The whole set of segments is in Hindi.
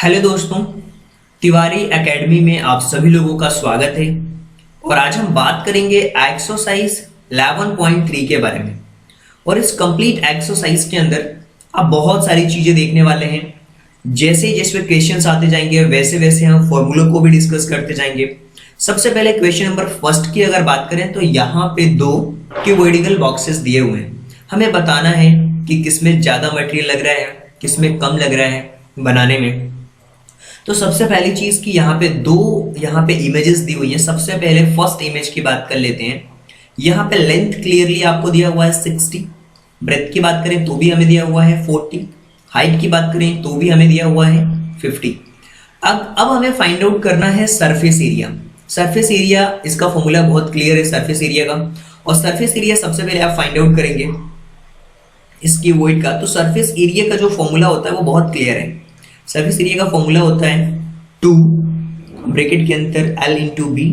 हेलो दोस्तों, तिवारी एकेडमी में आप सभी लोगों का स्वागत है। और आज हम बात करेंगे एक्सरसाइज 11.3 के बारे में। और इस कंप्लीट एक्सरसाइज के अंदर आप बहुत सारी चीजें देखने वाले हैं। जैसे जैसे क्वेश्चंस आते जाएंगे वैसे वैसे हम फॉर्मूलों को भी डिस्कस करते जाएंगे। सबसे पहले क्वेश्चन नंबर फर्स्ट की अगर बात करें तो यहाँ पे दो क्यूबॉइडिकल बॉक्सेस दिए हुए हैं। हमें बताना है कि किसमें ज्यादा मटेरियल लग रहा है, किसमें कम लग रहा है बनाने में। तो सबसे पहली चीज कि यहाँ पे इमेजेस दी हुई है। सबसे पहले फर्स्ट इमेज की बात कर लेते हैं। यहाँ पे लेंथ क्लियरली आपको दिया हुआ है 60, ब्रेथ की बात करें तो भी हमें दिया हुआ है 40, हाइट की बात करें तो भी हमें दिया हुआ है 50। अब हमें फाइंड आउट करना है सरफेस एरिया। सरफेस एरिया इसका फॉर्मूला बहुत क्लियर है सरफेस एरिया का। और सरफेस एरिया सबसे पहले आप फाइंड आउट करेंगे इसकी वॉइड का। तो सरफेस एरिया का जो फॉर्मूला होता है वो बहुत क्लियर है। सरफेस एरिया का फॉर्मूला होता है 2 ब्रैकेट के अंदर L into B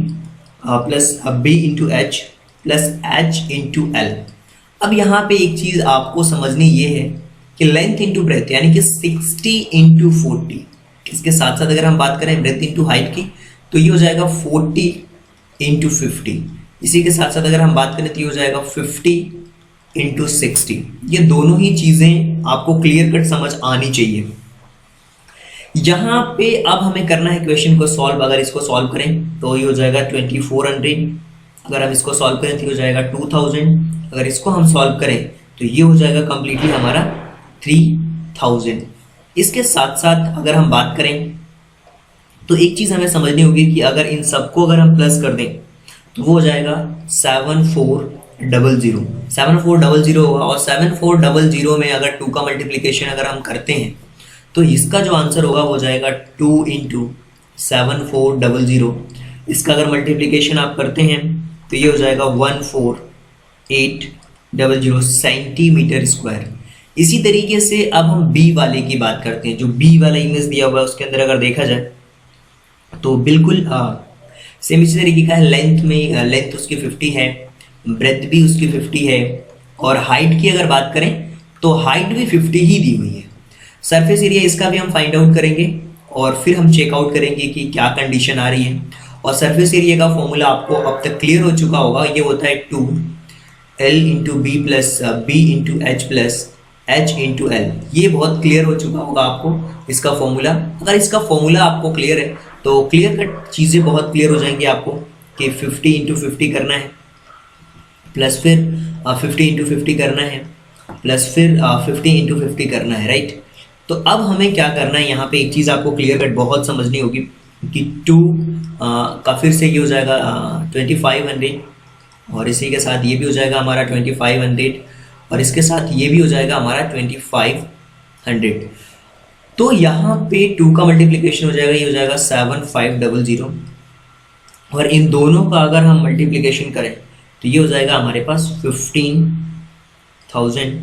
plus B into H plus H into L. अब यहाँ पे एक चीज आपको समझनी ये है कि लेंथ इंटू ब्रेथ यानी कि 60 इंटू 40। इसके साथ साथ अगर हम बात करें ब्रेथ इंटू हाइट की तो ये हो जाएगा 40 इंटू 50। इसी के साथ साथ अगर हम बात करें तो ये हो जाएगा 50 इंटू 60। ये दोनों ही चीजें आपको क्लियर कट समझ आनी चाहिए। यहाँ पे अब हमें करना है क्वेश्चन को सॉल्व। अगर इसको सॉल्व करें तो ये हो जाएगा 2400। अगर हम इसको सॉल्व करें तो ये हो जाएगा 2000। अगर इसको हम सॉल्व करें तो ये हो जाएगा कंप्लीटली हमारा 3000। इसके साथ साथ अगर हम बात करें तो एक चीज हमें समझनी होगी कि अगर इन सबको अगर हम प्लस कर दें तो वो हो जाएगा 7400। 7400 होगा। और 7400 में अगर 2 का मल्टीप्लीकेशन अगर हम करते हैं तो इसका जो आंसर होगा वो जाएगा 2 इंटू 7400। इसका अगर मल्टीप्लीकेशन आप करते हैं तो ये हो जाएगा 14800 सेंटीमीटर स्क्वायर। इसी तरीके से अब हम बी वाले की बात करते हैं। जो बी वाला इमेज दिया हुआ है उसके अंदर अगर देखा जाए तो बिल्कुल सेम इसी तरीके का है। लेंथ उसकी 50 है, ब्रेथ भी उसकी 50 है, और हाइट की अगर बात करें तो हाइट भी 50 ही दी हुई है। सरफेस एरिया इसका भी हम फाइंड आउट करेंगे और फिर हम चेकआउट करेंगे कि क्या कंडीशन आ रही है। और सरफेस एरिया का फॉर्मूला आपको अब तक क्लियर हो चुका होगा। ये होता है 2L into B plus B into H plus H into L. ये बहुत क्लियर हो चुका होगा आपको इसका फॉर्मूला। अगर इसका फॉर्मूला आपको क्लियर है तो क्लियर कट चीज़ें बहुत क्लियर हो जाएंगी आपको कि 50 इंटू 50 करना है, प्लस फिर 50 इंटू 50 करना है, प्लस फिर 50 इंटू 50 करना है, राइट। तो अब हमें क्या करना है, यहाँ पे एक चीज़ आपको क्लियर कट बहुत समझनी होगी कि 2 का फिर से ये हो जाएगा 2500, और इसी के साथ ये भी हो जाएगा हमारा 2500, और इसके साथ ये भी हो जाएगा हमारा 2500। तो यहाँ पे 2 का मल्टीप्लिकेशन हो जाएगा, ये हो जाएगा 7500, और इन दोनों का अगर हम मल्टीप्लिकेशन करें तो ये हो जाएगा हमारे पास 15,000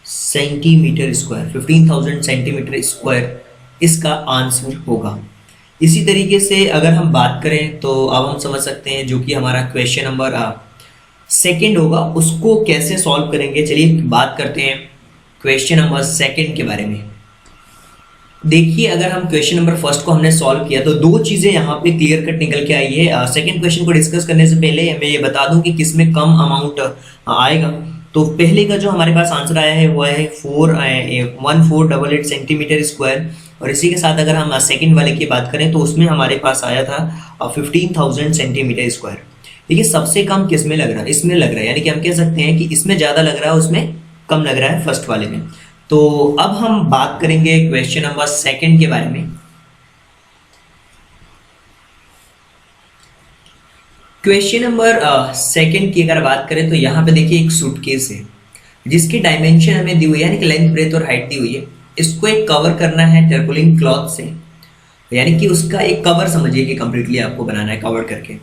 सेंटीमीटर स्क्वायर। 15,000 सेंटीमीटर स्क्वायर इसका आंसर होगा। इसी तरीके से अगर हम बात करें तो अब हम समझ सकते हैं जो कि हमारा क्वेश्चन नंबर सेकंड होगा उसको कैसे सॉल्व करेंगे। चलिए बात करते हैं क्वेश्चन नंबर सेकंड के बारे में। देखिए, अगर हम क्वेश्चन नंबर फर्स्ट को हमने सॉल्व किया तो दो चीजें यहाँ पे क्लियर कट निकल के आई है। सेकंड क्वेश्चन को डिस्कस करने से पहले मैं ये बता दूं कि किसमें कम अमाउंट आएगा। तो पहले का जो हमारे पास आंसर आया है वो है 1488 सेंटीमीटर स्क्वायर, और इसी के साथ अगर हम सेकंड वाले की बात करें तो उसमें हमारे पास आया था 15,000 सेंटीमीटर स्क्वायर। देखिए, सबसे कम किस में लग रहा है, इसमें लग रहा है, यानी कि हम कह सकते हैं कि इसमें ज़्यादा लग रहा है उसमें कम लग रहा है फर्स्ट वाले में। तो अब हम बात करेंगे क्वेश्चन नंबर सेकंड के बारे में। क्वेश्चन नंबर सेकंड की अगर बात करें तो यहाँ पे देखिए एक सूटकेस है जिसकी डायमेंशन हमें दी हुई है, यानी कि लेंथ ब्रेथ और हाइट दी हुई है। इसको एक कवर करना है टर्पुलिन क्लॉथ से, यानी कि उसका एक कवर समझिए कि कंप्लीटली आपको बनाना है कवर करके।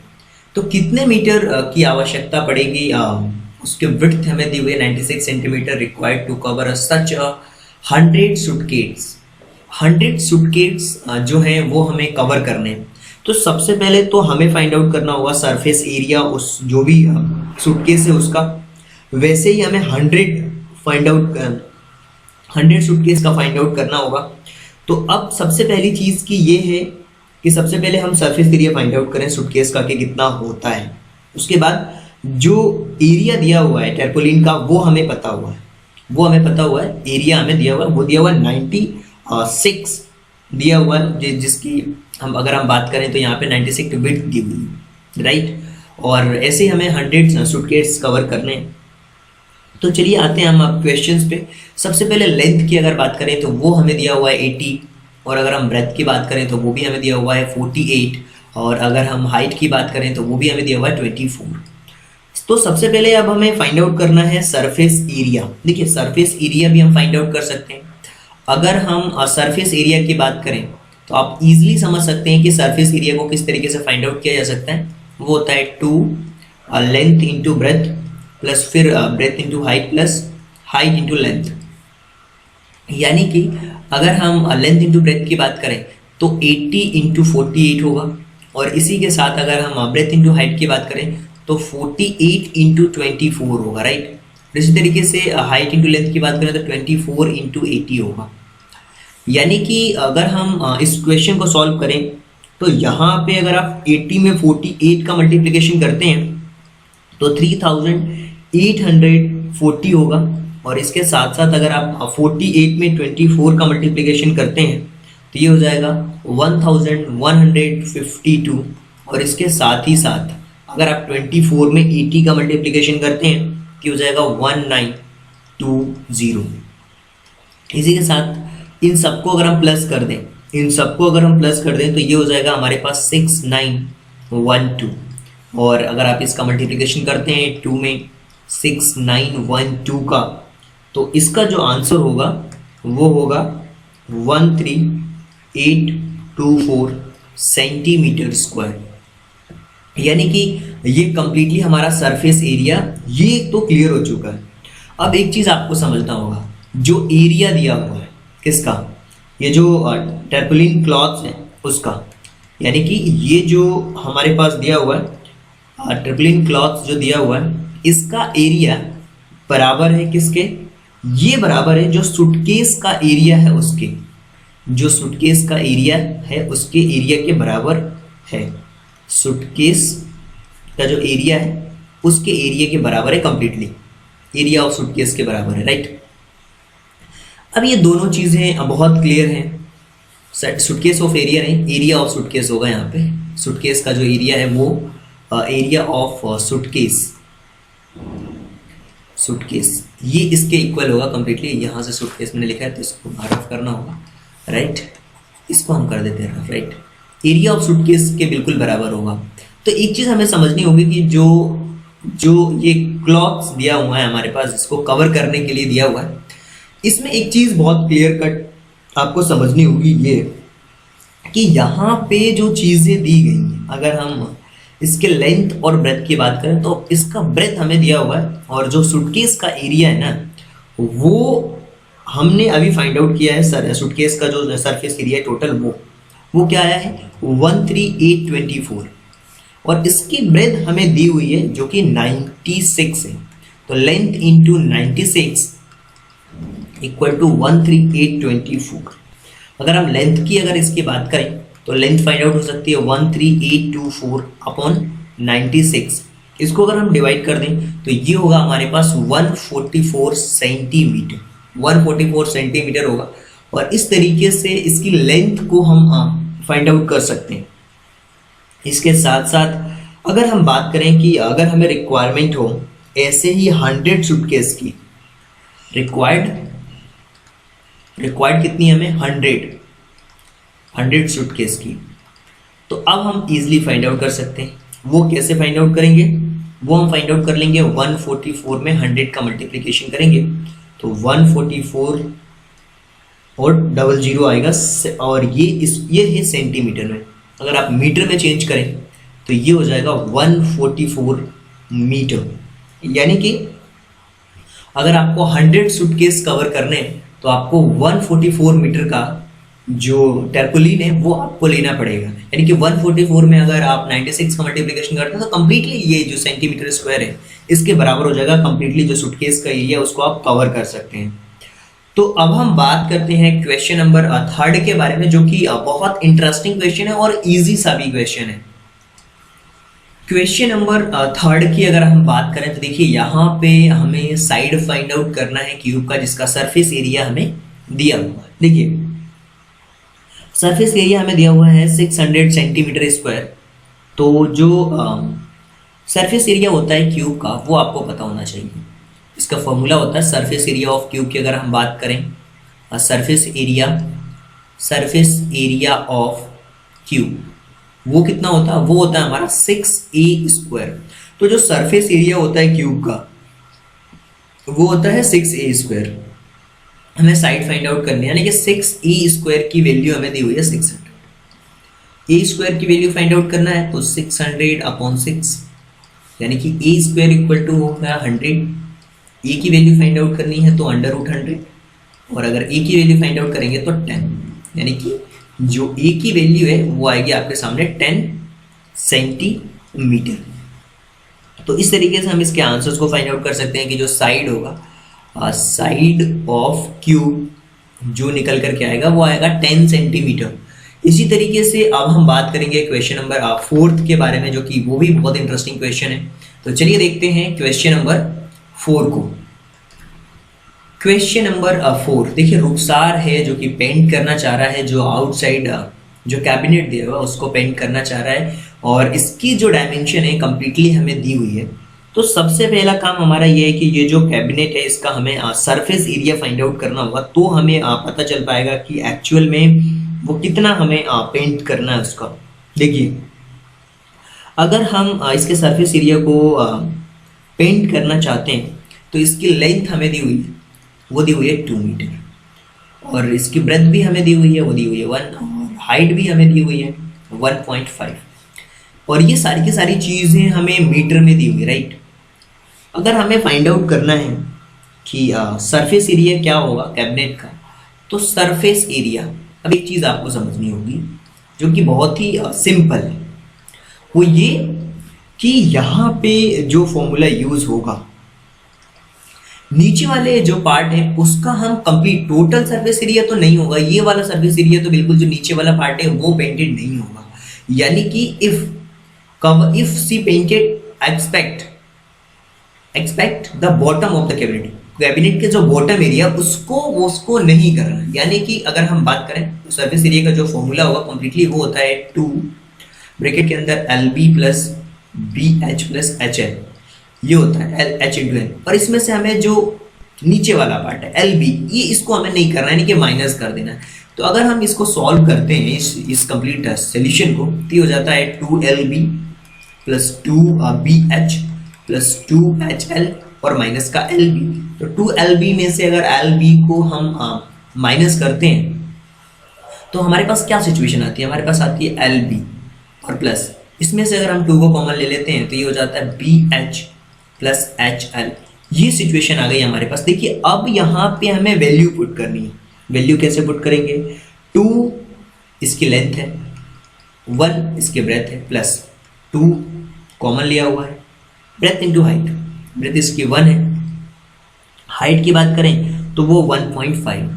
तो कितने मीटर की आवश्यकता पड़ेगी, उसके विड्थ हमें दी हुई है 96 centimetre required to cover such 100 suitcase. 100 suitcase जो हैं वो हमें कवर करने हैं। तो सबसे पहले तो हमें फाइंड आउट करना होगा सरफेस एरिया उस जो भी सूटकेस है उसका। वैसे ही हमें 100 सूटकेस का फाइंड आउट करना होगा। तो अब सबसे पहली चीज़ की ये है कि सबसे पहले हम सरफेस एरिया फाइंड आउट करें सूटकेस का कि कितना होता है। उसके बाद जो एरिया दिया हुआ है टैरपोलिन का वो हमें पता हुआ है, एरिया हमें दिया हुआ है, वो दिया हुआ है 96 दिया हुआ है, जिसकी अगर हम बात करें तो यहाँ पे 96 विड्थ दी हुई है, राइट। और ऐसे ही हमें 100 सूटकेस कवर करने हैं। तो चलिए आते हैं हम अब क्वेश्चंस पे। सबसे पहले लेंथ की अगर बात करें तो वो हमें दिया हुआ है 80, और अगर हम ब्रेथ की बात करें तो वो भी हमें दिया हुआ है 48, और अगर हम हाइट की बात करें तो वो भी हमें दिया हुआ है 24। तो सबसे पहले अब हमें फाइंड आउट करना है सरफेस एरिया। देखिए सरफेस एरिया भी हम फाइंड आउट कर सकते हैं। अगर हम सरफेस एरिया की बात करें तो आप इजीली समझ सकते हैं कि सरफेस एरिया को किस तरीके से फाइंड आउट किया जा सकता है। वो होता है 2 लेंथ इंटू ब्रेथ प्लस फिर breath into height plus height into length. यानी कि अगर हम लेंथ इंटू ब्रेथ की बात करें तो 80 इंटू 48 होगा, और इसी के साथ अगर हम ब्रेथ इंटू हाइट की बात करें तो 48 इंटू 24 होगा, राइट। इसी तरीके से हाइट इंटू लेंथ की बात करें तो 24 इंटू 80 होगा। यानी कि अगर हम इस क्वेश्चन को सॉल्व करें तो यहाँ पे अगर आप 80 में 48 का मल्टीप्लिकेशन करते हैं तो 3840 होगा, और इसके साथ साथ अगर आप 48 में 24 का मल्टीप्लिकेशन करते हैं तो ये हो जाएगा 1152, और इसके साथ ही साथ अगर आप 24 में 80 का मल्टीप्लिकेशन करते हैं तो हो जाएगा 1920। इसी के साथ इन सबको अगर हम प्लस कर दें तो ये हो जाएगा हमारे पास 6912, और अगर आप इसका मल्टीप्लिकेशन करते हैं 2 में 6912 का, तो इसका जो आंसर होगा वो होगा 13824 सेंटीमीटर स्क्वायर। यानी कि ये कंप्लीटली हमारा सरफेस एरिया ये तो क्लियर हो चुका है। अब एक चीज़ आपको समझना होगा, जो एरिया दिया हुआ है किसका, ये जो टैरपोलिन क्लॉथ्स है उसका, यानी कि ये जो हमारे पास दिया हुआ है टैरपोलिन क्लॉथ्स जो दिया हुआ है इसका एरिया बराबर है किसके, ये बराबर है जो सूटकेस का एरिया है उसके, जो सूटकेस का एरिया है उसके एरिया के बराबर है। सूटकेस का जो एरिया है उसके एरिया के बराबर है, कंप्लीटली एरिया ऑफ सूटकेस के बराबर है, राइट। अब ये दोनों चीज़ें बहुत क्लियर हैं। सूटकेस ऑफ एरिया नहीं, एरिया ऑफ सूटकेस होगा यहाँ पे। सूटकेस का जो एरिया है वो एरिया ऑफ सूटकेस ये इसके इक्वल होगा कंप्लीटली। यहाँ से सूटकेस मैंने लिखा है तो इसको रफ करना होगा, राइट। इसको हम कर देते हैं rough, right. Area of suitcase के बिल्कुल बराबर होगा। तो एक चीज़ हमें समझनी होगी कि जो ये क्लॉथ्स दिया हुआ है हमारे पास, इसको कवर करने के लिए दिया हुआ है, इसमें एक चीज़ बहुत क्लियर कट आपको समझनी होगी, ये कि यहाँ पे जो चीज़ें दी गई हैं, अगर हम इसके लेंथ और ब्रेथ की बात करें तो इसका ब्रेथ हमें दिया हुआ है, और जो सूटकेस का एरिया है ना वो हमने अभी फाइंड आउट किया है। सूटकेस का जो सरफेस एरिया टोटल वो क्या आया है 13824, और इसकी ब्रेथ हमें दी हुई है जो कि 96 है। तो लेंथ इंटू 96 इक्वल टू 13824। अगर हम लेंथ की अगर इसकी बात करें तो लेंथ फाइंड आउट हो सकती है 13824 अपॉन 96। इसको अगर हम डिवाइड कर दें तो ये होगा हमारे पास 144 सेंटीमीटर होगा, और इस तरीके से इसकी लेंथ को हम फाइंड आउट कर सकते हैं। इसके साथ साथ अगर हम बात करें कि अगर हमें रिक्वायरमेंट हो ऐसे ही 100 सूटकेस की, रिक्वायर्ड कितनी हमें 100 सूटकेस की, तो अब हम इजीली फाइंड आउट कर सकते हैं। वो कैसे फाइंड आउट करेंगे, वो हम फाइंड आउट कर लेंगे 144 में 100 का मल्टीप्लिकेशन करेंगे तो 144 और 00 आएगा, और ये है सेंटीमीटर में। अगर आप मीटर में चेंज करें तो ये हो जाएगा 144 मीटर। यानी कि अगर आपको 100 सूटकेस कवर करने हैं तो आपको 144 मीटर का जो टैरपोलिन है वो आपको लेना पड़ेगा। यानी कि 144 में अगर आप 96 का मल्टीप्लिकेशन करते हैं तो कंप्लीटली ये जो सेंटीमीटर स्क्वायर है इसके बराबर हो जाएगा। कंप्लीटली जो सूटकेस का एरिया उसको आप कवर कर सकते हैं। तो अब हम बात करते हैं क्वेश्चन नंबर थर्ड के बारे में, जो कि बहुत इंटरेस्टिंग क्वेश्चन है और इजी सा भी क्वेश्चन है। क्वेश्चन नंबर थर्ड की अगर हम बात करें तो देखिए यहाँ पे हमें साइड फाइंड आउट करना है क्यूब का, जिसका सरफेस एरिया हमें दिया हुआ है। देखिए सरफेस एरिया हमें दिया हुआ है 600 सेंटीमीटर स्क्वायर। तो जो सरफेस एरिया होता है क्यूब का वो आपको पता होना चाहिए। इसका फॉर्मूला होता है सरफेस एरिया ऑफ क्यूब की अगर हम बात करें, सरफेस एरिया ऑफ क्यूब वो कितना होता है, वो होता है हमारा 6a²। तो जो सरफेस एरिया होता है क्यूब का वो होता है 6a²। हमें साइड फाइंड आउट करनी है, यानी कि 6a² की वैल्यू हमें दी हुई है 600। a² की वैल्यू फाइंड आउट करना है तो 600/6, यानी कि a² इक्वल टू होगा 100। ए की वैल्यू फाइंड आउट करनी है तो √100, और अगर ए की वैल्यू फाइंड आउट करेंगे तो 10, यानी कि जो ए की वैल्यू है वो आएगी आपके सामने 10 सेंटीमीटर। तो इस तरीके से हम इसके आंसर्स को फाइंड आउट कर सकते हैं कि जो साइड होगा, साइड ऑफ क्यूब जो निकल करके आएगा वो आएगा 10 सेंटीमीटर। इसी तरीके से अब हम बात करेंगे क्वेश्चन नंबर 4 के बारे में, जो कि वो भी बहुत इंटरेस्टिंग क्वेश्चन है। तो चलिए देखते हैं क्वेश्चन नंबर 4 को। क्वेश्चन नंबर 4 देखिए रुखसार है जो कि पेंट करना चाह रहा है, जो आउटसाइड जो कैबिनेट दिया हुआ उसको पेंट करना चाह रहा है, और इसकी जो डायमेंशन है कंप्लीटली हमें दी हुई है। तो सबसे पहला काम हमारा ये है कि ये जो कैबिनेट है इसका हमें सरफेस एरिया फाइंड आउट करना होगा, तो हमें पता चल पाएगा कि एक्चुअल में वो कितना हमें पेंट करना है उसका। देखिए अगर हम इसके सरफेस एरिया को पेंट करना चाहते हैं तो इसकी लेंथ हमें दी हुई है, वो दी हुई है 2 मीटर, और इसकी ब्रेथ भी हमें दी हुई है, वो दी हुई है 1, और हाइट भी हमें दी हुई है 1.5, और ये सारी की सारी चीज़ें हमें मीटर में दी हुई है, राइट। अगर हमें फाइंड आउट करना है कि सरफेस एरिया क्या होगा कैबिनेट का, तो सरफेस एरिया, अब एक चीज़ आपको समझनी होगी जो कि बहुत ही सिंपल है, वो ये कि यहाँ पे जो फॉर्मूला यूज होगा, नीचे वाले जो पार्ट है उसका हम कंप्लीट टोटल सरफेस एरिया तो नहीं होगा, ये वाला सरफेस एरिया तो बिल्कुल जो नीचे वाला पार्ट है वो पेंटेड नहीं होगा। यानी कि if she painted expect the bottom of the cabinet के जो बॉटम एरिया उसको नहीं करना। यानी कि अगर हम बात करें तो सरफेस एरिया का जो फॉर्मूला होगा कंप्लीटली वो होता है 2 ब्रैकेट के अंदर LB + BH + HL, ये होता है H/N, और इसमें से हमें जो नीचे वाला पार्ट है LB, ये इसको हमें नहीं करना है, यानी कि माइनस कर देना है। तो अगर हम इसको सॉल्व करते हैं इस कंप्लीट सोल्यूशन को, तो ये हो जाता है 2LB + 2BH + 2HL और माइनस का LB। तो 2LB में से अगर LB को हम माइनस करते हैं तो हमारे पास क्या सिचुएशन आती है, हमारे पास आती है LB और प्लस, इसमें से अगर हम 2 को कॉमन ले लेते हैं तो ये हो जाता है BH + HL। ये सिचुएशन आ गई हमारे पास। देखिए अब यहाँ पे हमें वैल्यू पुट करनी है। वैल्यू कैसे पुट करेंगे, 2 इसकी लेंथ है, 1 इसकी ब्रेथ है, प्लस 2 कॉमन लिया हुआ है, ब्रेथ इंटू हाइट, ब्रेथ इसकी 1 है, हाइट की बात करें तो वो 1.5।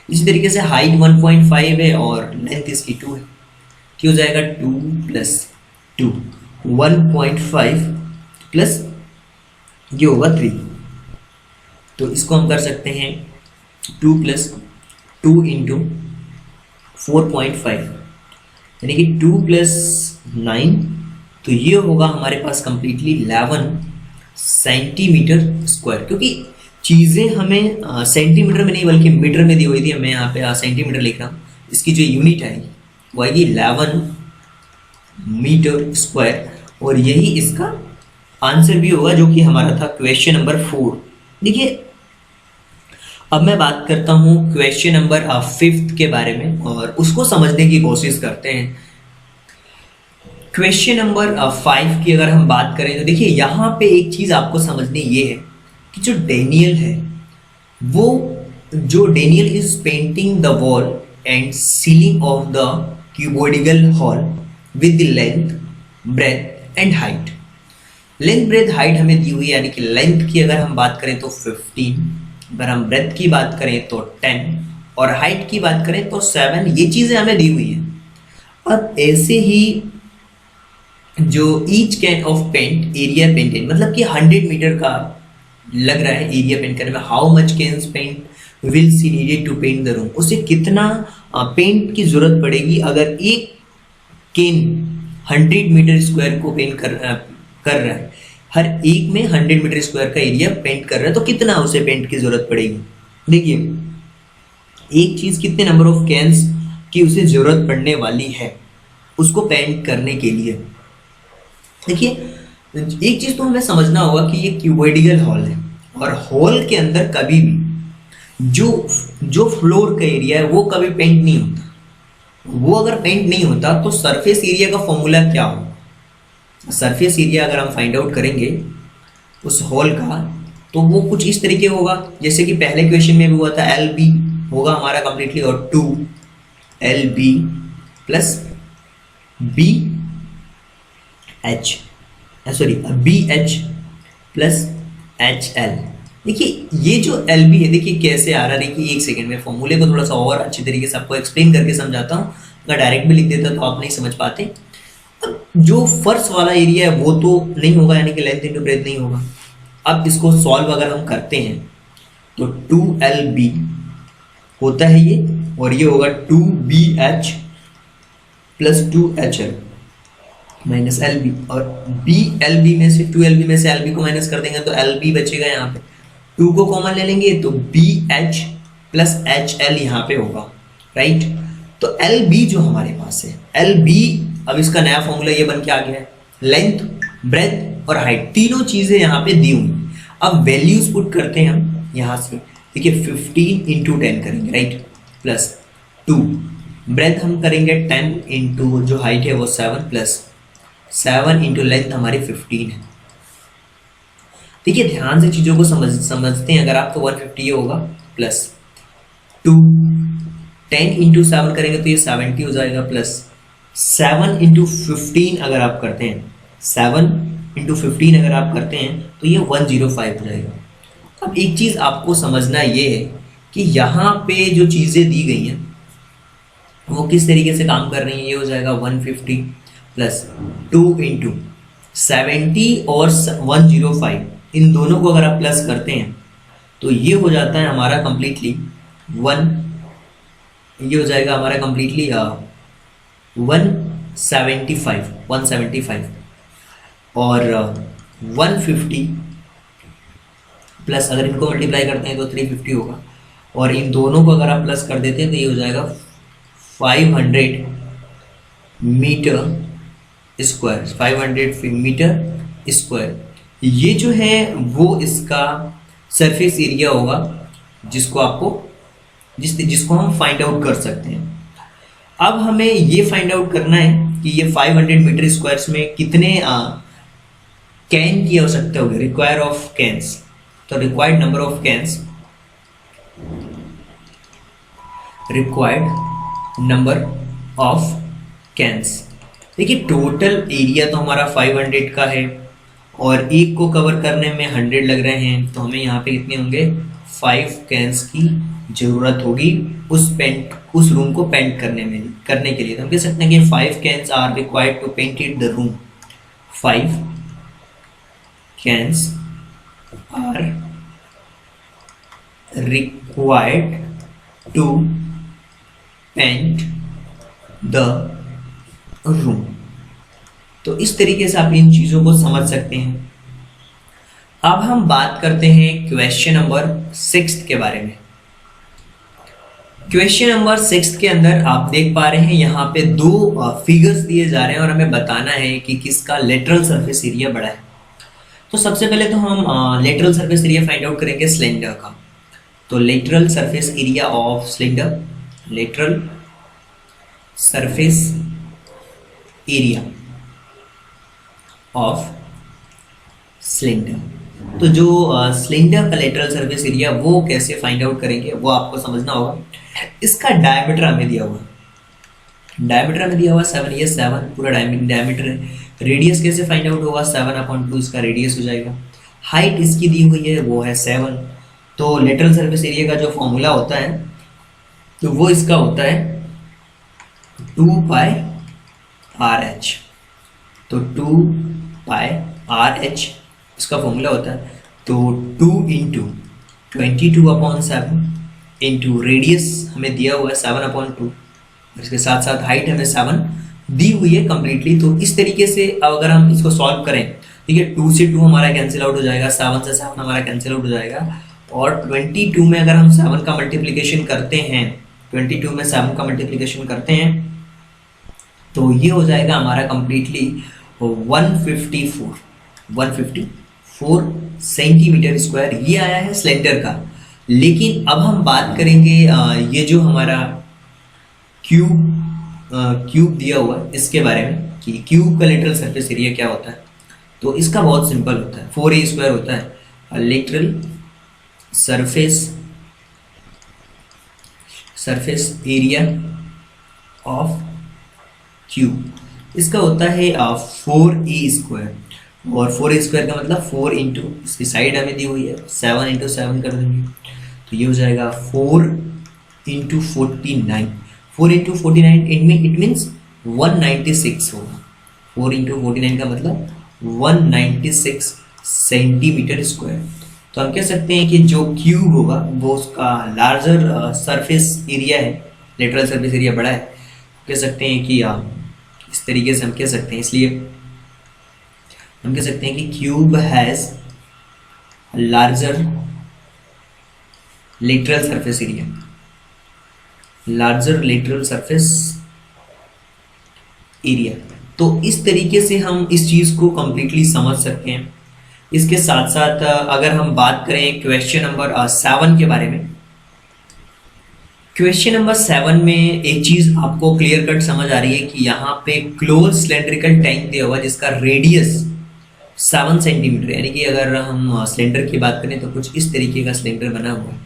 इसी तरीके से हाइट 1.5 है और लेंथ इसकी 2 है, क्या हो जाएगा 2 + 2, 1.5 प्लस ये होगा 3। तो इसको हम कर सकते हैं 2 + 2 × 4.5, यानी कि 2 + 9, तो ये होगा हमारे पास कंप्लीटली 11 सेंटीमीटर स्क्वायर। क्योंकि चीज़ें हमें सेंटीमीटर में नहीं बल्कि मीटर में दी हुई थी, मैं यहाँ पे सेंटीमीटर लिख रहा हूँ, इसकी जो यूनिट आएगी वो आएगी 11 मीटर स्क्वायर, और यही इसका आंसर भी होगा जो कि हमारा था क्वेश्चन नंबर 4। देखिए अब मैं बात करता हूँ क्वेश्चन नंबर 5 के बारे में और उसको समझने की कोशिश करते हैं। क्वेश्चन नंबर 5 की अगर हम बात करें तो देखिए यहाँ पे एक चीज़ आपको समझनी ये है कि जो डेनियल है वो Daniel is painting the wall and ceiling of the cuboidal hall with the length, breadth and height. Length, breadth, height हमें दी हुई है, यानी कि लेंथ की अगर हम बात करें तो 15, अगर हम ब्रेथ की बात करें तो 10 और हाइट की बात करें तो 7। ये चीज़ें हमें दी हुई हैं। अब ऐसे ही जो each can of paint area painted, मतलब कि 100 मीटर का लग रहा है एरिया पेंट करने में, how much can paint will see needed to paint the room, उसे कितना पेंट की जरूरत पड़ेगी अगर एक केन 100 मीटर स्क्वायर को पेंट कर रहा है, हर एक में 100 मीटर स्क्वायर का एरिया पेंट कर रहा है, तो कितना उसे पेंट की जरूरत पड़ेगी। देखिए एक चीज कितने नंबर ऑफ कैन्स की उसे जरूरत पड़ने वाली है उसको पेंट करने के लिए। देखिए एक चीज तो हमें समझना होगा कि ये क्यूबॉइडिकल हॉल है और हॉल के अंदर कभी भी जो फ्लोर का एरिया है वो कभी पेंट नहीं होता। वो अगर पेंट नहीं होता तो सरफेस एरिया का फॉर्मूला क्या होगा। सरफेस एरिया अगर हम फाइंड आउट करेंगे उस हॉल का तो वो कुछ इस तरीके होगा जैसे कि पहले क्वेश्चन में भी हुआ था, एल बी होगा हमारा कंप्लीटली और 2 L B plus B H sorry B H plus H L. देखिए ये जो एल बी है देखिए कैसे आ रहा है। देखिए एक सेकंड में फॉर्मूले को थोड़ा सा और अच्छी तरीके से आपको एक्सप्लेन करके समझाता हूँ। अगर डायरेक्ट भी लिख देता तो आप नहीं समझ पाते। अब जो फर्स्ट वाला एरिया है वो तो नहीं होगा, यानी कि लेंथ इंटू ब्रेथ नहीं होगा। अब इसको सॉल्व अगर हम करते हैं तो 2LB होता है ये, और ये होगा 2BH plus 2HL minus LB, और BLB में से 2LB में से LB को माइनस कर देंगे तो LB बचेगा। यहाँ पे 2 को कॉमन ले लेंगे तो BH प्लस HL यहाँ पे होगा, राइट। तो LB जो हमारे पास है LB, अब इसका नया फॉर्मूला ये बन के आ गया है, लेंथ ब्रेथ और हाइट तीनों चीजें यहाँ पे दी हुई। अब वैल्यूज पुट करते हैं हम यहाँ से। देखिए 15 इंटू 10 करेंगे, राइट, प्लस 2 ब्रेथ हम करेंगे 10 इंटू जो हाइट है वो 7 प्लस 7 इंटू लेंथ हमारी 15 है। देखिए ध्यान से चीजों को समझते हैं। अगर आपको 150 होगा प्लस 2 10 इंटू 7 करेंगे तो ये 70 हो जाएगा, प्लस 7 इंटू 15 अगर आप करते हैं 7 इंटू 15 अगर आप करते हैं तो ये 105 हो जाएगा। अब एक चीज आपको समझना ये है कि यहाँ पे जो चीजें दी गई हैं वो किस तरीके से काम कर रही हैं। ये हो जाएगा 150 प्लस 2 इंटू 70 और 105, इन दोनों को अगर आप प्लस करते हैं तो ये हो जाता है हमारा कंप्लीटली 175 और 150 प्लस अगर इनको मल्टीप्लाई करते हैं तो 350 होगा, और इन दोनों को अगर आप प्लस कर देते हैं तो ये हो जाएगा 500 मीटर स्क्वायर। ये जो है वो इसका सरफेस एरिया होगा जिसको हम फाइंड आउट कर सकते हैं। अब हमें ये फाइंड आउट करना है कि ये 500 मीटर स्क्वायर्स में कितने कैन की आवश्यकता होगी, रिक्वायर ऑफ कैन्स। तो रिक्वायर्ड नंबर ऑफ कैन्स, देखिए टोटल एरिया तो हमारा 500 का है और एक को कवर करने में 100 लग रहे हैं, तो हमें यहाँ पे कितने होंगे 5 कैन्स की जरूरत होगी उस रूम को पेंट करने के लिए। तो हम कह सकते हैं कि 5 cans are required to paint it the room. 5 cans are required to paint the room. तो इस तरीके से आप इन चीजों को समझ सकते हैं। अब हम बात करते हैं क्वेश्चन नंबर 6 के बारे में। क्वेश्चन नंबर 6 के अंदर आप देख पा रहे हैं यहाँ पे 2 फिगर्स दिए जा रहे हैं और हमें बताना है कि किसका लेटरल सरफेस एरिया बड़ा है। तो सबसे पहले तो हम lateral surface area find out करेंगे सिलेंडर का। तो lateral surface area of cylinder, lateral surface area of cylinder. तो जो सिलेंडर का लेटरल सरफेस एरिया वो कैसे फाइंड आउट करेंगे वो आपको समझना होगा। इसका डायमीटर हमें दिया हुआ, 7, ये 7 पूरा डायमीटर है। रेडियस कैसे फाइंड आउट होगा, 7/2 इसका रेडियस हो जाएगा। हाइट इसकी दी हुई है वो है 7, तो लेटरल सरफेस एरिया का जो फॉर्मूला होता है तो वो इसका होता है 2 पाई आर एच। तो 2 पाई आर एच इसका फॉर्मूला होता है। तो 2 इंटू 22/7 इंटू रेडियस हमें दिया हुआ है 7/2, इसके साथ साथ हाइट हमें 7 दी हुई है कंप्लीटली। तो इस तरीके से अगर हम इसको सॉल्व करें, ठीक है, 2 से 2 हमारा कैंसिल आउट हो जाएगा, 7 से 7 हमारा कैंसिल आउट हो जाएगा, और 22 में अगर हम 7 का मल्टीप्लिकेशन करते हैं, 22 में 7 का मल्टीप्लिकेशन करते हैं तो ये हो जाएगा हमारा कंप्लीटली 154 सेंटीमीटर स्क्वायर। ये आया है सिलेंडर का। लेकिन अब हम बात करेंगे ये जो हमारा क्यूब दिया हुआ है इसके बारे में कि क्यूब का लेटरल सरफेस एरिया क्या होता है। तो इसका बहुत सिंपल होता है, 4a² होता है lateral surface area of cube. इसका होता है 4a², और 4a² का मतलब 4 इंटू इसकी साइड हमें दी हुई है 7 इंटू 7 कर देंगे तो ये हो जाएगा 4 इंटू 49। 4 इंटू 49 इट मीन्स 196 होगा। 4 इंटू 49 का मतलब 196 सेंटीमीटर स्क्वायर। तो हम कह सकते हैं कि जो क्यूब होगा वो उसका लार्जर सरफेस एरिया है, लेटरल सरफेस एरिया बड़ा है, कह सकते हैं कि इस तरीके से हम कह सकते हैं। इसलिए हम कह सकते हैं कि cube has larger lateral surface area, larger lateral surface area. तो इस तरीके से हम इस चीज को कंप्लीटली समझ सकते हैं। इसके साथ साथ अगर हम बात करें क्वेश्चन नंबर 7 के बारे में, क्वेश्चन नंबर 7 में एक चीज आपको क्लियर कट समझ आ रही है कि यहाँ पे क्लोज सिलेंड्रिकल टैंक दिया हुआ जिसका रेडियस 7 सेंटीमीटर, यानी कि अगर हम सिलेंडर की बात करें तो कुछ इस तरीके का सिलेंडर बना हुआ है,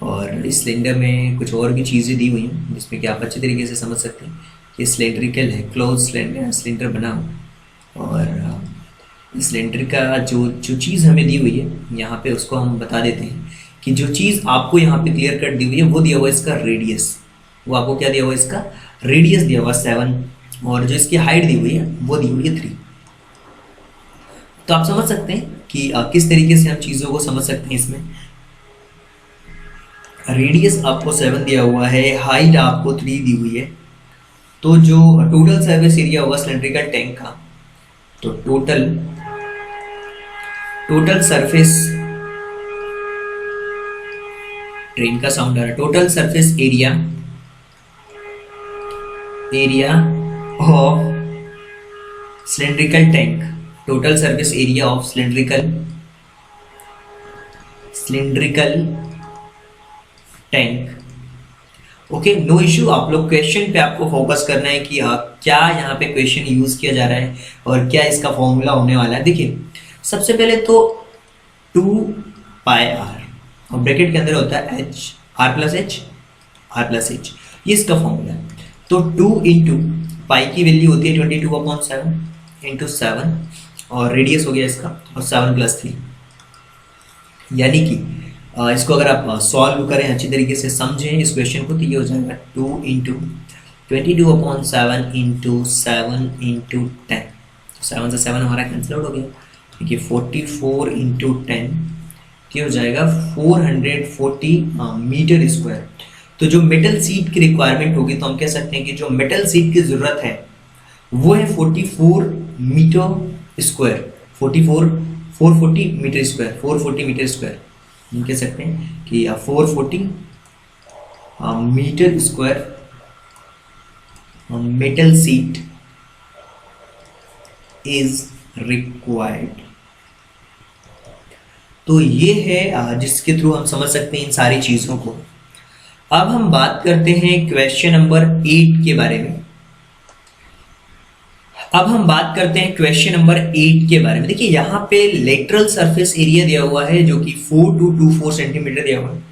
और इस सिलेंडर में कुछ और भी चीज़ें दी हुई हैं जिसमें कि आप अच्छे तरीके से समझ सकते हैं कि सिलेंड्रिकल है, क्लोज सिलेंडर बना हुआ। और इस सिलेंडर का जो चीज़ हमें दी हुई है यहाँ पे उसको हम बता देते हैं कि जो चीज़ आपको यहाँ पे क्लियर कट दी हुई है वो दिया हुआ है इसका रेडियस। वो आपको क्या दिया हुआ है, इसका रेडियस दिया हुआ 7, और जो इसकी हाइट दी हुई है वो दी हुई है 3। तो आप समझ सकते हैं कि किस तरीके से हम चीज़ों को समझ सकते हैं। इसमें रेडियस आपको 7 दिया हुआ है, हाइट आपको 3 दी हुई है। तो जो टोटल सरफेस एरिया होगा सिलेंड्रिकल टैंक का, तो टोटल सरफेस, ट्रेन का साउंड आ रहा है, total surface area of cylindrical tank, total surface area of cylindrical tank. Okay, no issue. आप लोग क्वेश्चन पे आपको फोकस करना है कि क्या यहाँ पे क्वेश्चन यूज किया जा रहा है और क्या इसका फॉर्मूला होने वाला है। देखिए, सबसे पहले तो 2 पाई आर और ब्रैकेट के अंदर होता है एच, आर प्लस एच, ये इसका फॉर्मूला है। तो 2 इंटू पाई की वैल्यू होती है 22/7 इंटू 7, और रेडियस हो गया इसका, और 7 + 3, यानी कि इसको अगर आप सॉल्व करें, अच्छी तरीके से समझें इस क्वेश्चन को, तो ये हो जाएगा 2 इंटू 22/7 इंटू 7 इंटू 10। 7 से 7 हमारा कैंसिल आउट हो गया, देखिए 44 इंटू 10 क्या हो जाएगा 440 मीटर स्क्वायर। तो जो मेटल सीट की रिक्वायरमेंट होगी तो हम कह सकते हैं कि जो मेटल सीट की जरूरत है वो है 44 metre square, 440 metre square, 440 metre square. हम कह सकते हैं कि 440 metre square metal sheet is required. तो ये है जिसके थ्रू हम समझ सकते हैं इन सारी चीजों को। अब हम बात करते हैं क्वेश्चन नंबर 8 के बारे में। क्वेश्चन नंबर 8 के बारे में देखिए, यहाँ पे लेटरल सरफेस एरिया दिया हुआ है जो कि 4224 सेंटीमीटर दिया हुआ है।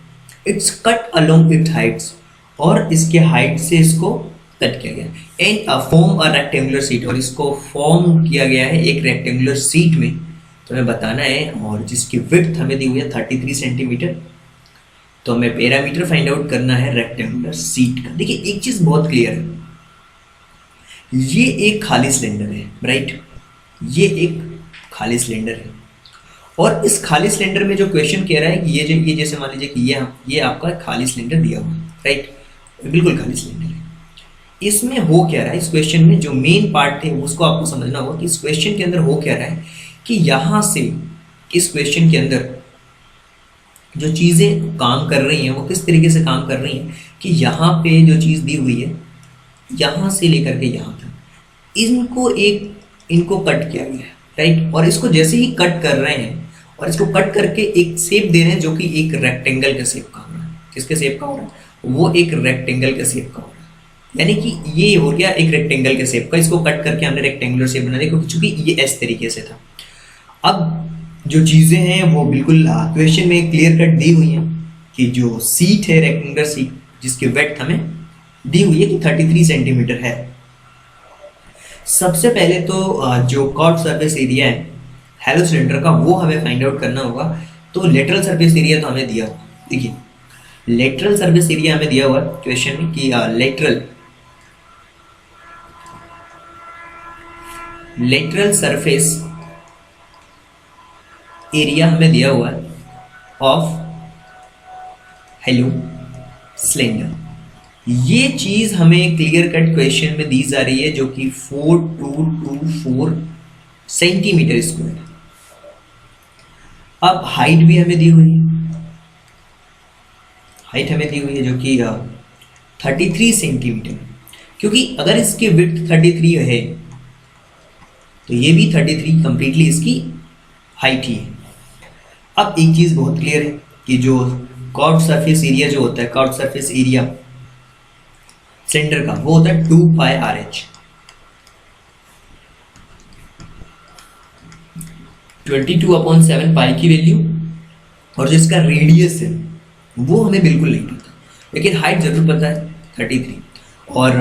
It's cut along it's Heights, और इसके हाइट से इसको कट किया गया and form a rectangular seat, और इसको फॉर्म किया गया है एक रेक्टेंगुलर सीट में, तो हमें बताना है। और जिसकी विड्थ हमें दी हुई है 33 सेंटीमीटर, तो हमें पैरामीटर फाइंड आउट करना है रेक्टेंगुलर सीट का। देखिए एक चीज बहुत क्लियर है, ये एक खाली सिलेंडर है, राइट, ये एक खाली सिलेंडर है, और इस खाली सिलेंडर में जो क्वेश्चन कह रहा है कि ये जैसे मान लीजिए कि ये आपका खाली सिलेंडर दिया हुआ है, राइट, बिल्कुल खाली सिलेंडर है। इसमें हो क्या रहा है, इस क्वेश्चन में जो मेन पार्ट है उसको आपको समझना होगा कि इस क्वेश्चन के अंदर हो क्या रहा है कि यहां से इस क्वेश्चन के अंदर जो चीजें काम कर रही हैं वो किस तरीके से काम कर रही हैं कि यहाँ पे जो चीज दी हुई है यहाँ से लेकर के यहाँ तक इनको कट किया गया है, राइट, और इसको जैसे ही कट कर रहे हैं और इसको कट करके एक शेप दे रहे हैं जो कि एक रेक्टेंगल के शेप का हो रहा है। किसके शेप का हो रहा है, वो एक रेक्टेंगल के शेप का हो रहा है, यानी कि ये हो गया एक रेक्टेंगल के शेप का, इसको कट करके हमने रेक्टेंगुलर शेप बना दिया क्योंकि ये इस तरीके से था। अब जो चीजें हैं वो बिल्कुल क्वेश्चन में क्लियर कट दी हुई हैं कि जो सीट है रेक्टेंगुलर सीट जिसकी वेड्थ हमें दी हुई है कि 33 सेंटीमीटर है। सबसे पहले तो जो कर्व्ड सरफेस एरिया है हैलो सिलेंडर का वो हमें फाइंड आउट करना होगा। तो लेटरल सरफेस एरिया तो हमें दिया हुआ, देखिए लेटरल सरफेस एरिया हमें दिया हुआ क्वेश्चन में कि लेटरल सरफेस एरिया हमें दिया हुआ है ऑफ हैलो सिलेंडर। ये चीज हमें क्लियर कट क्वेश्चन में दी जा रही है जो कि 4224 सेंटीमीटर स्क्वायर। अब हाइट भी हमें दी हुई है, हाइट हमें दी हुई है जो कि 33 सेंटीमीटर, क्योंकि अगर इसकी विड्थ 33 है तो ये भी 33 कंप्लीटली इसकी हाइट ही है। अब एक चीज बहुत क्लियर है कि जो कर्व्ड सरफेस एरिया जो होता है, कर्व्ड सरफेस एरिया सिलेंडर का वो होता है 2 पाई RH, 22/7 पाई की वैल्यू, और जो इसका रेडियस है वो हमें बिल्कुल नहीं पता, लेकिन हाइट जरूर पता है 33। और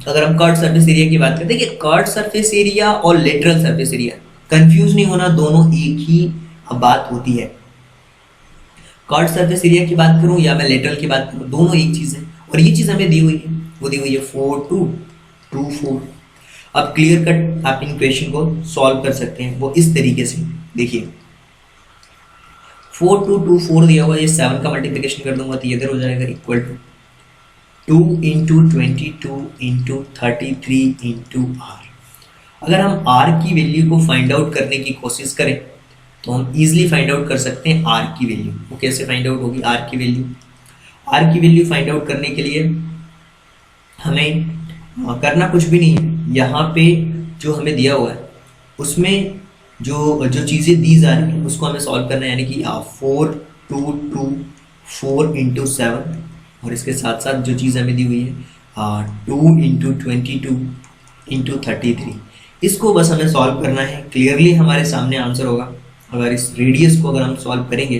अगर हम कर्व्ड सरफेस एरिया की बात करते हैं कि कर्व्ड सरफेस एरिया और लेटरल सरफेस एरिया कंफ्यूज नहीं होना, दोनों एक ही बात होती है। कर्व्ड सरफेस एरिया की बात करूं या मैं लेटरल की बात करूं, दोनों एक चीज है। और ये चीज हमें दी हुई है, वो दी हुई है 4224। अब क्लियर कट आप इन क्वेश्चन को सॉल्व कर सकते हैं वो इस तरीके से। देखिए 4224 दिया हुआ, ये 7 का मल्टीप्लिकेशन कर दूंगा तो ये इधर हो जाएगा इक्वल टू 2 × 22 × 33 × R। अगर हम R की वैल्यू को फाइंड आउट करने की कोशिश करें तो हम इजीली फाइंड आउट कर सकते हैं R की वैल्यू। वो कैसे फाइंड आउट होगी R की वैल्यू? R की वैल्यू फाइंड आउट करने के लिए हमें करना कुछ भी नहीं है। यहाँ पे जो हमें दिया हुआ है उसमें जो चीज़ें दी जा रही हैं उसको हमें सॉल्व करना है, यानी कि 4224 × 7, और इसके साथ साथ जो चीज़ हमें दी हुई है 2 × 22 × 33, इसको बस हमें सॉल्व करना है। क्लियरली हमारे सामने आंसर होगा। अगर इस रेडियस को अगर हम सॉल्व करेंगे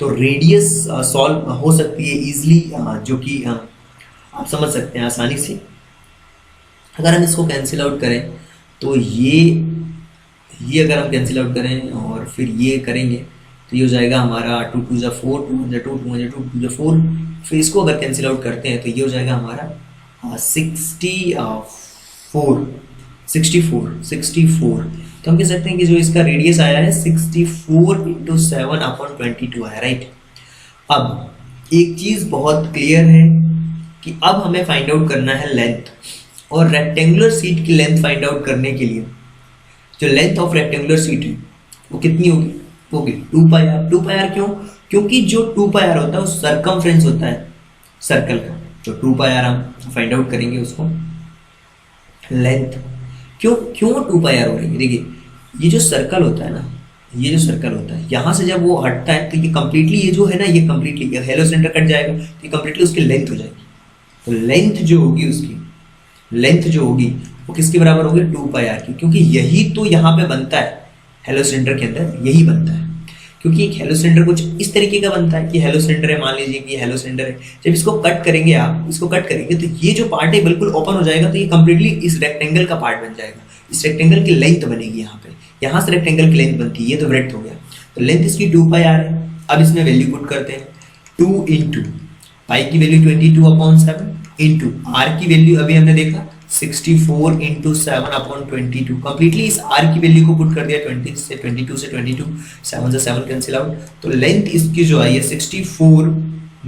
तो रेडियस सॉल्व हो सकती है इजीली, जो कि आप समझ सकते हैं आसानी से। अगर हम इसको कैंसिल आउट करें तो ये अगर हम कैंसिल आउट करें और फिर ये करेंगे तो ये हो जाएगा हमारा 2 × 2 = 4, 2 × 2 = 2, 2 × 4। फिर इसको अगर कैंसिल आउट करते हैं तो ये हो जाएगा हमारा 64। तो हम कह सकते हैं कि जो इसका रेडियस आया है 64 × 7/22 आया, राइट। अब एक चीज बहुत क्लियर है कि अब हमें फाइंड आउट करना है लेंथ, और रेक्टेंगुलर सीट की लेंथ फाइंड आउट करने के लिए जो लेंथ ऑफ रेक्टेंगुलर सीट है वो कितनी होगी 2πr। 2πr क्यों? क्योंकि जो 2πr होता है वो सरकमफ्रेंस होता है सर्कल का। जो 2πr हम फाइंड आउट करेंगे उसको लेंथ क्यों 2πr हो रही है। देखिए ये जो सर्कल होता है ना, ये जो सर्कल होता है यहाँ से जब वो हटता है तो ये कंप्लीटली ये जो है ना, ये कंप्लीटली हेलो सेंटर कट जाएगा तो ये कंप्लीटली उसकी लेंथ हो जाएगी। तो लेंथ जो होगी उसकी लेंथ जो होगी वो किसके बराबर होगी 2πr की, क्योंकि यही तो यहाँ पे बनता है हेलो सिलेंडर के अंदर, यही बनता है। क्योंकि एक हेलो सिलेंडर कुछ इस तरीके का बनता है कि हेलो सिलेंडर है, मान लीजिए कि हेलो सिलेंडर है। जब इसको कट करेंगे आप, इसको कट करेंगे तो ये जो पार्ट है बिल्कुल ओपन हो जाएगा, तो ये कंप्लीटली इस रेक्टेंगल का पार्ट बन जाएगा। इस रेक्टेंगल की लेंथ बनेगी यहाँ पे, यहाँ से रेक्टेंगल की लेंथ बनती है, ये तो ब्रेड्थ हो गया। तो लेंथ इसकी 2πr है। अब इसमें वैल्यू पुट करते हैं 2 इंटू पाई की वैल्यू 22/7 इंटू आर की वैल्यू अभी हमने देखा 64 इंटू 7/22। कंप्लीटली इस आर की वैल्यू को पुट कर दिया 20 से 22 से 22, 7 से 7 कैंसिल आउट, तो लेंथ इसकी जो आई है 64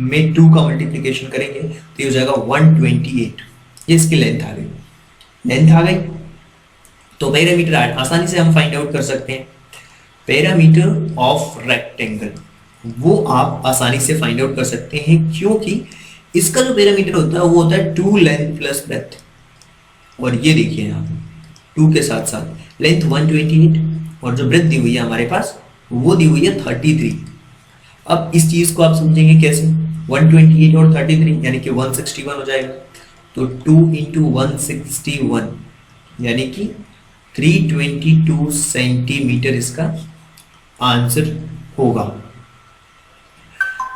में 2 का मल्टीप्लीकेशन करेंगे तो ये हो जाएगा 128। ये इसकी लेंथ आ गई। लेंथ आ गई तो पैरामीटर आसानी से हम फाइंड आउट कर सकते हैं। पैरामीटर ऑफ रेक्टेंगल वो आप आसानी से फाइंड आउट कर सकते हैं, क्योंकि इसका जो पैरामीटर होता है वो होता है 2 लेंथ प्लस ब्रेथ। और ये देखिए यहाँ पे 2 के साथ साथ लेंथ 128 और जो ब्रेथ दी हुई है हमारे पास वो दी हुई है 33। अब इस चीज को आप समझेंगे कैसे, 128 और 33 यानी कि 161 हो जाएगा। तो 2 इंटू 161 यानी कि 322 सेंटीमीटर इसका आंसर होगा।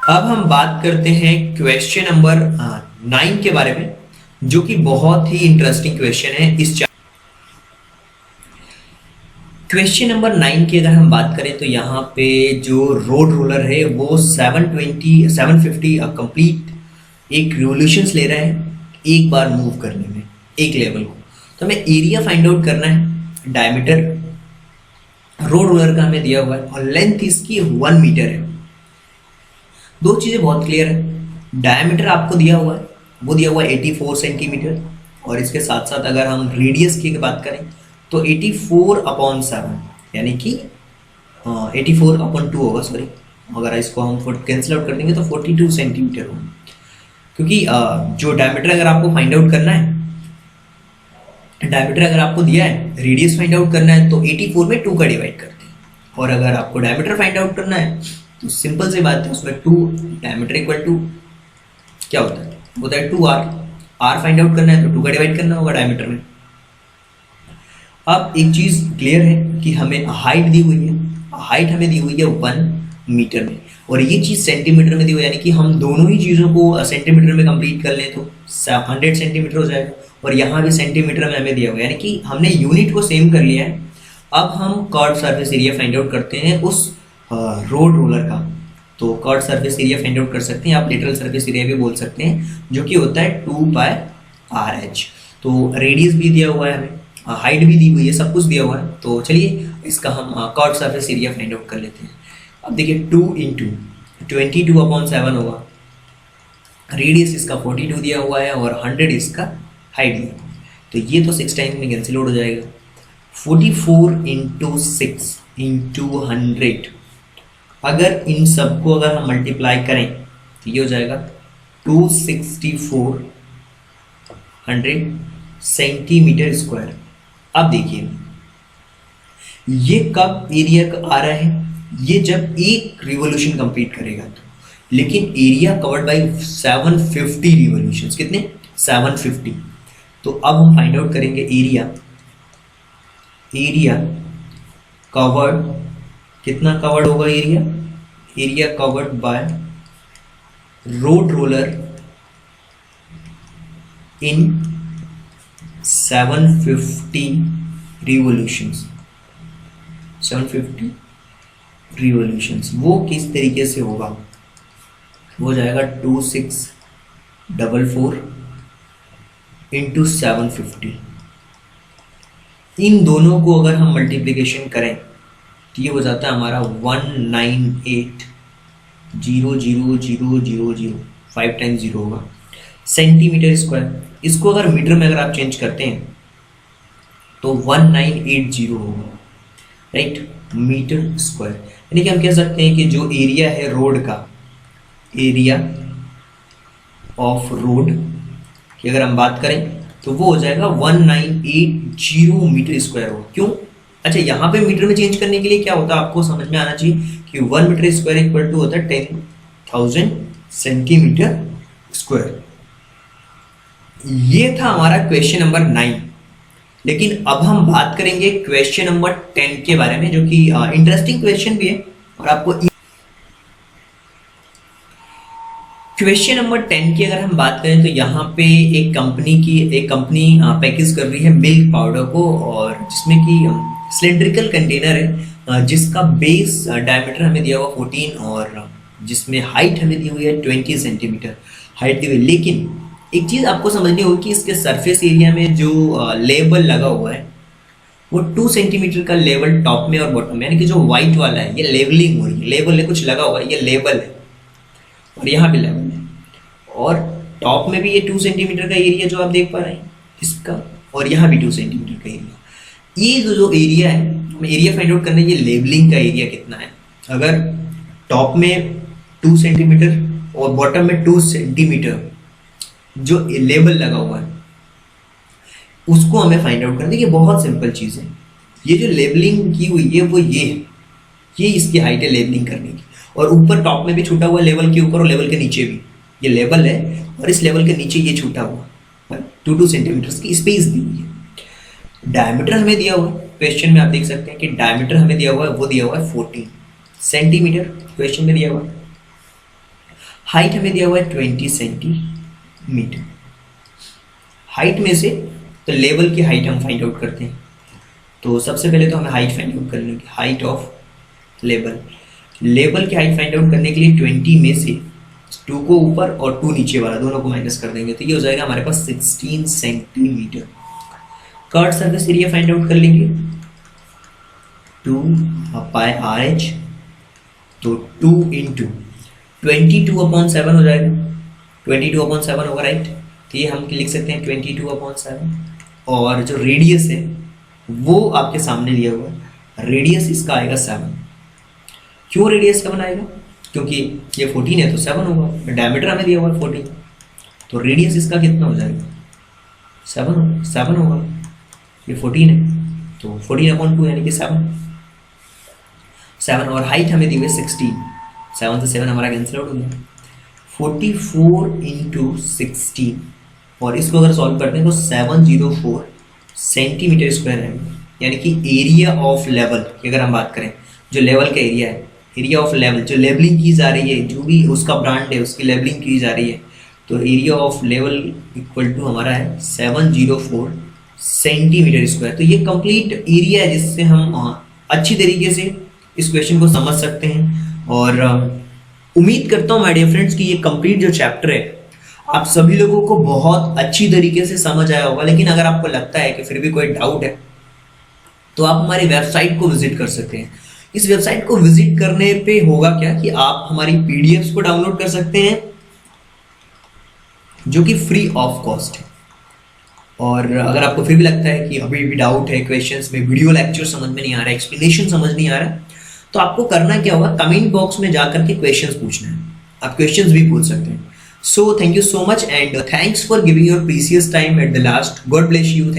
अब हम बात करते हैं क्वेश्चन नंबर 9 के बारे में, जो कि बहुत ही इंटरेस्टिंग क्वेश्चन है इस क्वेश्चन नंबर 9 की अगर हम बात करें तो यहाँ पे जो रोड रोलर है वो 750 कंप्लीट एक रिवोल्यूशंस ले रहा है एक बार मूव करने में एक लेवल को। तो हमें एरिया फाइंड आउट करना है। डायमीटर रोड रोलर का हमें दिया हुआ है और लेंथ इसकी 1 मीटर है। दो चीजें बहुत क्लियर है। डायमीटर आपको दिया हुआ है, वो दिया हुआ है 84 सेंटीमीटर, और इसके साथ साथ अगर हम रेडियस की बात करें तो 84/7 यानी कि 84/2 होगा, सॉरी। अगर इसको हम कैंसिल आउट कर देंगे तो 42 सेंटीमीटर होगा, क्योंकि जो डायमीटर अगर आपको फाइंड आउट करना है, डायमीटर अगर आपको दिया है, रेडियस फाइंड आउट करना है तो 84 में 2 का डिवाइड करते हैं। और अगर आपको डायमीटर फाइंड आउट करना है तो सिंपल सी बात है, उसमें 2 डायमीटर इक्वल टू क्या होता है, होता है 2r। r फाइंड आउट करना है तो 2 का डिवाइड करना होगा डायमीटर में। अब एक चीज क्लियर है कि हमें हाइट दी हुई है, हाइट हमें दी हुई है 1 मीटर में, और ये चीज सेंटीमीटर में दी हुई है, यानी कि हम दोनों ही चीजों को सेंटीमीटर में कंप्लीट कर लें तो 100 सेंटीमीटर हो जाएगा, और यहाँ भी सेंटीमीटर में हमें दिया हुआ है, यानी कि हमने यूनिट को सेम कर लिया है। अब हम curve surface area find out करते हैं उस रोड रोलर का। तो curve surface area find out कर सकते हैं, आप लेटरल सरफेस एरिया भी बोल सकते हैं, जो कि होता है 2πRh। तो रेडियस भी दिया हुआ है हमें, हाइट भी दी हुई है, सब कुछ दिया हुआ है। तो चलिए इसका हम curve surface area find out कर लेते हैं। अब देखिए 2 इंटू 22/7 होगा, रेडियस इसका 42 दिया हुआ है और 100 इसका हाइट दिया हुआ है, तो ये तो 6 टाइम्स में कैंसिल आउट हो जाएगा। 44 इंटू 6 इंटू 100, अगर इन सबको अगर हम मल्टीप्लाई करें तो ये हो जाएगा 264 सेंटीमीटर स्क्वायर। अब देखिए ये कब एरिया आ रहा है, ये जब एक रिवॉल्यूशन कंप्लीट करेगा तो, लेकिन एरिया कवर्ड बाय 750 रिवॉल्यूशंस, कितने 750। तो अब हम फाइंड आउट करेंगे एरिया कवर्ड, कितना कवर्ड होगा area covered by road roller in 750 revolutions. 750 revolutions वो किस तरीके से होगा, वो जाएगा 2644 इंटू 750। इन दोनों को अगर हम मल्टीप्लिकेशन करें तो ये हो जाता है हमारा 198,000,000, 5 टाइम्स 0 होगा सेंटीमीटर स्क्वायर। इसको अगर मीटर में अगर आप चेंज करते हैं तो 1980 होगा, राइट, मीटर स्क्वायर। यानी कि हम कह सकते हैं कि जो एरिया है रोड का, एरिया ऑफ रोड की अगर हम बात करें तो वो हो जाएगा 1980 मीटर स्क्वायर हो। क्यों? अच्छा, यहाँ पे मीटर में चेंज करने के लिए क्या होता है आपको समझ में आना चाहिए कि 1 मीटर स्क्वायर इक्वल टू होता है 10,000 सेंटीमीटर स्क्वायर। ये था हमारा क्वेश्चन नंबर 9। लेकिन अब हम बात करेंगे क्वेश्चन नंबर 10 के बारे में, जो कि इंटरेस्टिंग क्वेश्चन भी है और आपको क्वेश्चन नंबर 10 की अगर हम बात करें तो यहाँ पे एक कंपनी पैकेज कर रही है मिल्क पाउडर को, और जिसमें कि सिलेंड्रिकल कंटेनर है जिसका बेस डायमीटर हमें दिया हुआ 14 और जिसमें हाइट हमें दी हुई है 20 सेंटीमीटर हाइट दी हुई है। लेकिन एक चीज़ आपको समझनी होगी कि इसके सरफेस एरिया में जो लेबल लगा हुआ है वो 2 सेंटीमीटर का लेवल टॉप में और बॉटम में, यानी कि जो व्हाइट वाला है ये लेवलिंग हो रही है, लेबल है कुछ लगा हुआ है, ये लेबल है और यहाँ भी लेवल है। और टॉप में भी ये 2 सेंटीमीटर का एरिया जो आप देख पा रहे हैं इसका, और यहाँ भी 2 सेंटीमीटर का एरिया। ये जो एरिया है, हमें एरिया फाइंड आउट करना है, ये लेबलिंग का एरिया कितना है। अगर टॉप में 2 सेंटीमीटर और बॉटम में 2 सेंटीमीटर जो लेबल लगा हुआ है उसको हमें फाइंड आउट करना है। ये बहुत सिंपल चीज़ है। ये जो लेबलिंग की हुई है वो ये है, ये इसकी हाइट है लेबलिंग करने की। और ऊपर टॉप में भी छूटा हुआ लेवल के ऊपर और लेवल के नीचे भी ये लेवल है, और इस लेवल के नीचे ये छूटा हुआ 2 सेंटीमीटर की स्पेस दी हुई है। डायमीटर हमें दिया हुआ है क्वेश्चन में, आप देख सकते हैं कि डायमीटर हमें दिया हुआ है, वो दिया हुआ है 14 सेंटीमीटर क्वेश्चन में दिया हुआ है। हाइट हमें दिया हुआ है 20 सेंटीमीटर। हाइट में से तो लेवल की हाइट हम फाइंड आउट करते हैं, तो सबसे पहले तो हमें हाइट फाइंड आउट करनी होगी, हाइट ऑफ लेवल। लेवल की हाइट फाइंड आउट करने के लिए 20 में से 2 को ऊपर और 2 नीचे वाला दोनों को माइनस कर देंगे, तो ये हो जाएगा हमारे पास 16 centimetre. Curve surface area find out कर लेंगे 2 पाई आर एच, तो 2 इंटू 22/7 हो जाएगा, 22/7 होगा राइट। तो ये हम लिख सकते हैं 22/7। और जो रेडियस है वो आपके सामने दिया हुआ है, रेडियस इसका आएगा 7। क्यों रेडियस का बनाएगा, क्योंकि ये 14 है तो 7 होगा, डायमीटर हमें दिया हुआ है 14, तो रेडियस इसका कितना हो जाएगा 7 होगा। ये 14 है तो 14/2 यानी कि 7। और हाइट हमें दी हुई है 16, 7 से 7 हमारा कैंसिल आउट हो गया। 44 इंटू 16, और इसको अगर सॉल्व करते हैं तो 704 सेंटीमीटर स्क्वायर है, यानी कि एरिया ऑफ लेवल की अगर हम बात करें, जो लेवल का एरिया है, एरिया ऑफ लेवल जो लेबलिंग की जा रही है, जो भी उसका ब्रांड है उसकी लेबलिंग की जा रही है, तो area of level equal to हमारा है 704 सेंटीमीटर स्क्वायर। तो ये कंप्लीट एरिया है जिससे हम अच्छी तरीके से इस क्वेश्चन को समझ सकते हैं। और उम्मीद करता हूँ माय डियर फ्रेंड्स कि ये कंप्लीट जो चैप्टर है आप सभी लोगों को बहुत अच्छी तरीके से समझ आया होगा। लेकिन अगर आपको लगता है कि फिर भी कोई डाउट है तो आप हमारी वेबसाइट को विजिट कर सकते हैं। इस वेबसाइट को विजिट करने पे होगा क्या कि आप हमारी पीडीएफ्स को डाउनलोड कर सकते हैं जो कि फ्री ऑफ कॉस्ट है। और अगर आपको फिर भी लगता है कि अभी भी डाउट है क्वेश्चंस में, वीडियो लेक्चर समझ में नहीं आ रहा है, एक्सप्लेनेशन समझ नहीं आ रहा है, तो आपको करना क्या होगा, कमेंट बॉक्स में जाकर के क्वेश्चंस पूछना है। आप क्वेश्चंस भी पूछ सकते हैं। So thank you so much and thanks for giving your precious time at the last. God bless you.